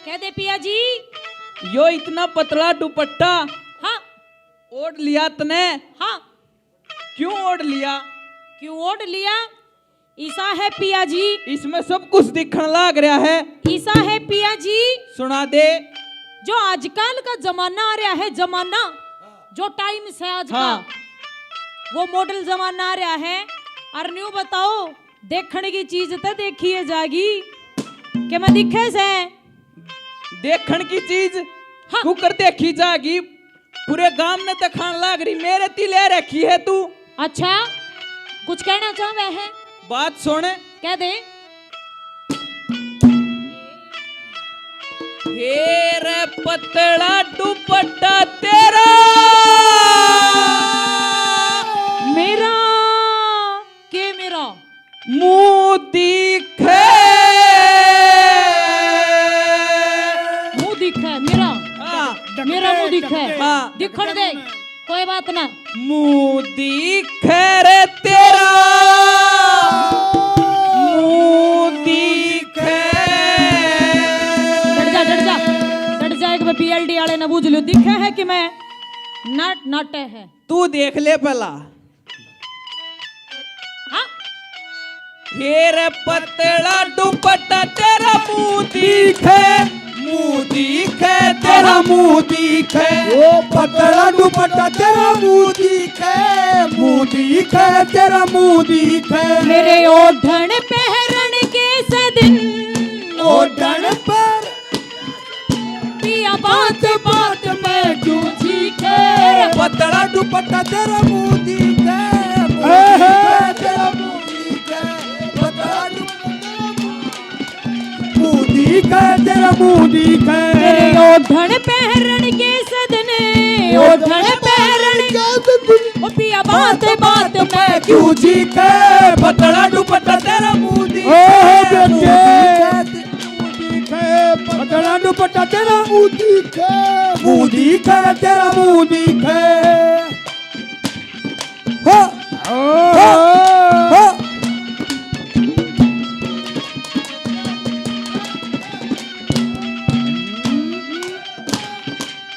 कह दे पिया जी। यो इतना पतला दुपट्टा हाँ ओढ़ लिया तने। हाँ क्यों ओढ़ लिया? क्यों ओढ़ लिया? ईसा है पिया जी। इसमें सब कुछ दिखने लग रहा है। ईसा है पिया जी। सुना दे। जो आजकल का जमाना आ रहा है, जमाना जो टाइम से आज का वो मॉडल जमाना आ रहा है। और न्यू बताओ देखने की चीज तो देखी है जागी कि मैं दिखे से देखने की चीज कुकर देखी जागी। पूरे गांव ने तो खान लाग रही, मेरे तिले रखी है तू। अच्छा कुछ कहना चाहे है? बात सुन। कह दे। हेर पतला दुपट्टा तेरा मेरा के मेरा मुंह दिखे। मुंह दिखे मेरा। हाँ। मेरा मुंह दिखे। हाँ। दिखण दे कोई बात ना। मुंह दिखे रे तेरा मुंह दिखे। डट जा एक पीएलडी वाले ने बुझ लियो दिखे है कि मैं नट है। तू देख ले पहला। हाँ? हेर पतला दुपट्टा तेरा मुंह दिखे। मुंह दिखे तेरा मुंह दिखे। ओ पतला दुपट्टा तेरा मुंह दिखे। मुंह दिखे तेरा मुंह दिखे। मेरे ओढ़न पहरन के सदिन ओढ़न पर पिया बात बात में क्यों चीखे। पतला दुपट्टा तेरा मुंह दिखे। मुंह दिखे तेरा मुंह दिखे। पतला मुंह दिखे तेरा मुंह दिखे। मेरे ओढ़न पहरन के सदन ओढ़न पहरन ओ पिया बात बात में क्यों चीखे। पतला दुपट्टा तेरा मुंह दिखे। पतला दुपट्टा तेरा मुंह दिखे। मुंह दिखे तेरा मुंह दिखे। हो हो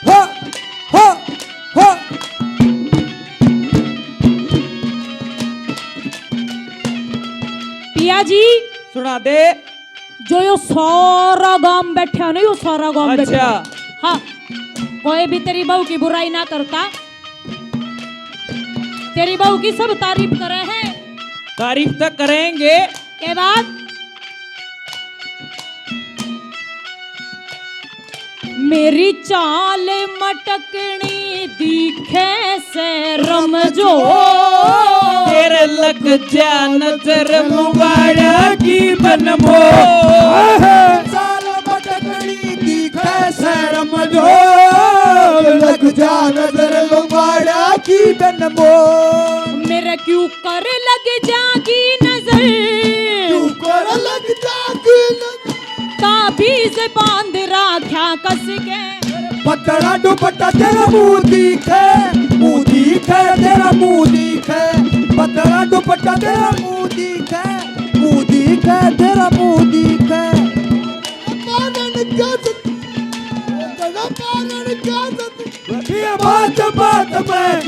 हो हो हो। पिया जी सुना दे। जो यो सारा गांव बैठा नहीं, यो सारा गांव अच्छा। बैठा। हाँ कोई भी तेरी बहू की बुराई ना करता। तेरी बहू की सब तारीफ करे हैं। तारीफ तो करेंगे। के बाद मेरी चाल मटकनी दिखे से रमजो। तेरे लग जा नजर मुबाड़ा की बनमो। साल मटकड़ी दिखे शर्म जो। लग जा नजर लुबाड़ा की बनमो। मेरा क्यों कर लग जागी नजर। क्यों कर लग जागी नजर। ताबीज बांध राख्या कस के। पतला दुपट्टा तेरा मुंह दिखे। मुंह दिखे तेरा मुंह दिखे। पतला दुपट्टा तेरा मुंह दिखे। मुंह दिखे तेरा मुंह दिखे। बात बात में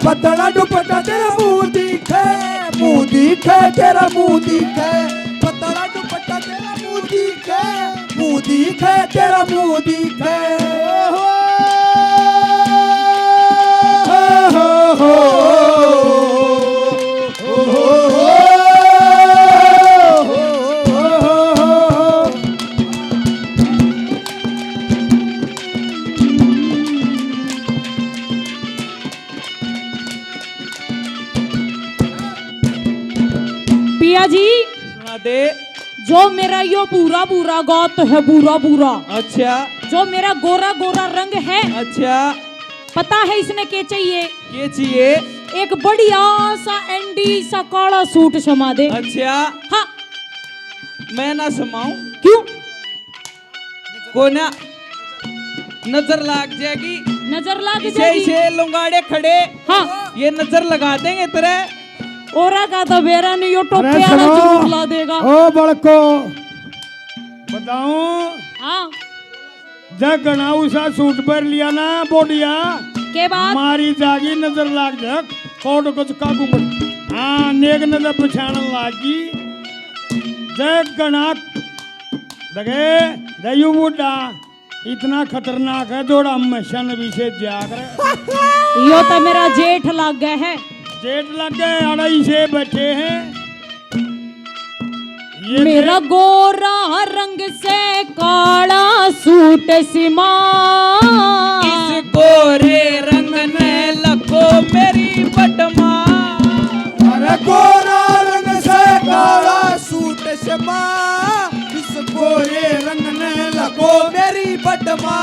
पतला दुपट्टा तेरा मुंह दिखे। मुंह दिखे तेरा मुंह दिखे। पतला दुपट्टा तेरा मुंह दिखे। मुंह दिखे तेरा मुंह दिखे। पिया जी सुना दे। जो मेरा यो पूरा पूरा गात है पूरा पूरा। अच्छा। जो मेरा गोरा गोरा रंग है। अच्छा। पता है इसने क्या चाहिए? ये चाहिए। एक बढ़िया सा एंडी सा काला सूट समा दे। अच्छा। हाँ मैं ना समाऊं। क्यों? को ना नजर लग जाएगी। नजर लग इसे जाएगी। इसे लुंगाड़े खड़े। हाँ ये नजर लगा देंगे तेरे। ओरा का तो बेरा नहीं यो टोपे वाला जरूर ला देगा। ओ बड़को बताऊं हाँ जब गणाऊ सा सूट पर लिया ना बोडिया के बाद मारी जागी नजर लाग जा कोट कुछ काकू मत हाँ नेक नजर पछाण लागी जब गणा दगे दयु बुड्ढा इतना खतरनाक है जोड़ा हमेशा नबी से जाग रहे यो तो मेरा जेठ लग गया है। जेठ लग गए अड़ाई से बैठे हैं ये मेरा गोरा रंग से काला सूट सिमा इस गोरे रंग ने लखो मेरी बटमा अरे गोरा रंग से काला सूट से माँ इस गोरे रंग ने लगो मेरी बटमा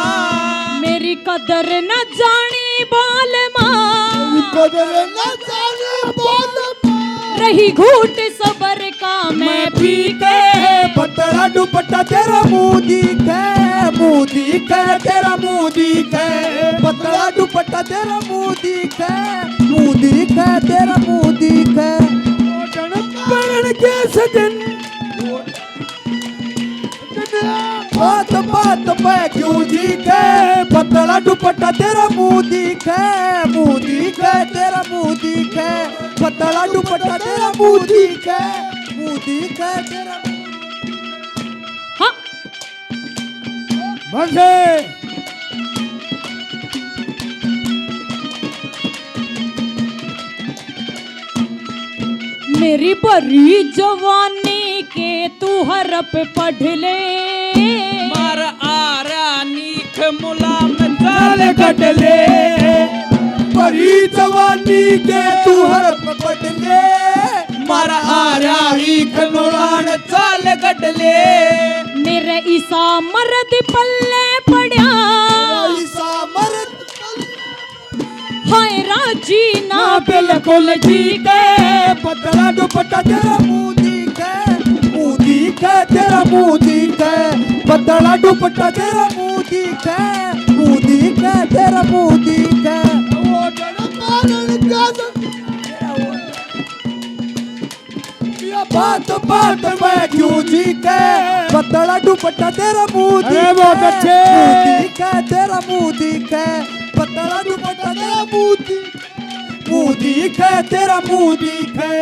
मेरी कदर न जानी बाल माँ कदर न जाने बोल रही घूट सबर का मैं पी के पतला दुपट्टा तेरा मुंह दिखे तेरा मुंह दिखे पतला दुपट्टा तेरा मुंह दिखे तेरा मुंह दिखे पढ़न के सजन बात बात पे क्यों दिखे पतला दुपट्टा तेरा मुंह दिखे तेरा मुंह दिखे पतला दुपट्टा तेरा मुंह दिखे तेरा हाँ बस मेरी बड़ी जवानी के तू हरप पढ़ ले मार आरा नीख मुलाम चाल कट ले परी जवानी के तू हरप पट ले मार आरा नीख मुलाम चाल कट ले मेरे ईसा मर्द पल्ले पड़ा ईसा मर्द हाय राजी ना बिल्कुल ठीक है पतला दुपट्टा तेरा मुंह दिखे तेरा मुंह दिखे पतला दुपट्टा तेरा मुंह दिखे तेरा मुंह दिखे बात बात में क्यों दिखे पतला दुपट्टा तेरा मुंह दिखे तेरा मुंह दिखे पतला दुपट्टा तेरा मुंह दिखे तेरा मुंह दिखे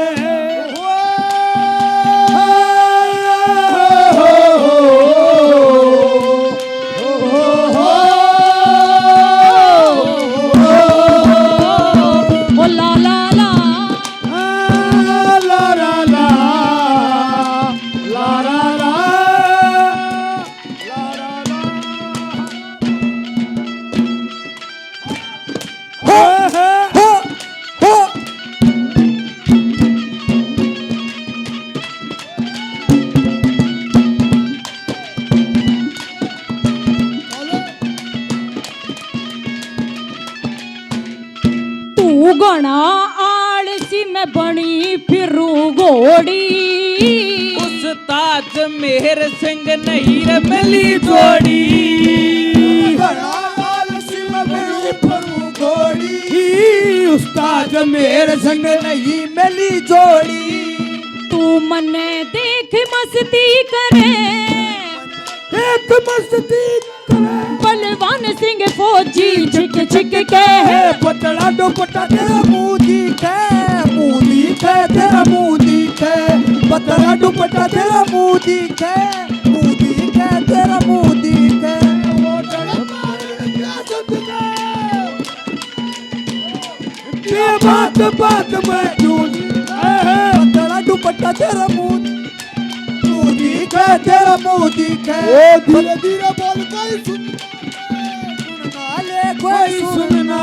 ओ ला ला ला ला ला ला ला ला ला हो तू गणा आलसी मैं बनी फिरूं घोड़ी उस्ताद मेहर सिंह नहीं रे मिली जोड़ी उस्ताद मेरे संग नहीं मिली जोड़ी तू मने देख मस्ती करे एक मस्ती बलवान सिंह फौजी छिक छिक के पतला दुपट्टा तेरा मुंह दिखे तेरा मुंह दिखे पतला दुपट्टा तेरा मुंह दिखे तेरा मुंह दिखे ये बात बात में क्यों पतला दुपट्टा तेरा मुंह दिखे तेरा मुंह दिखे धीरे धीरे बोल कोई सुनना ले कोई सुनना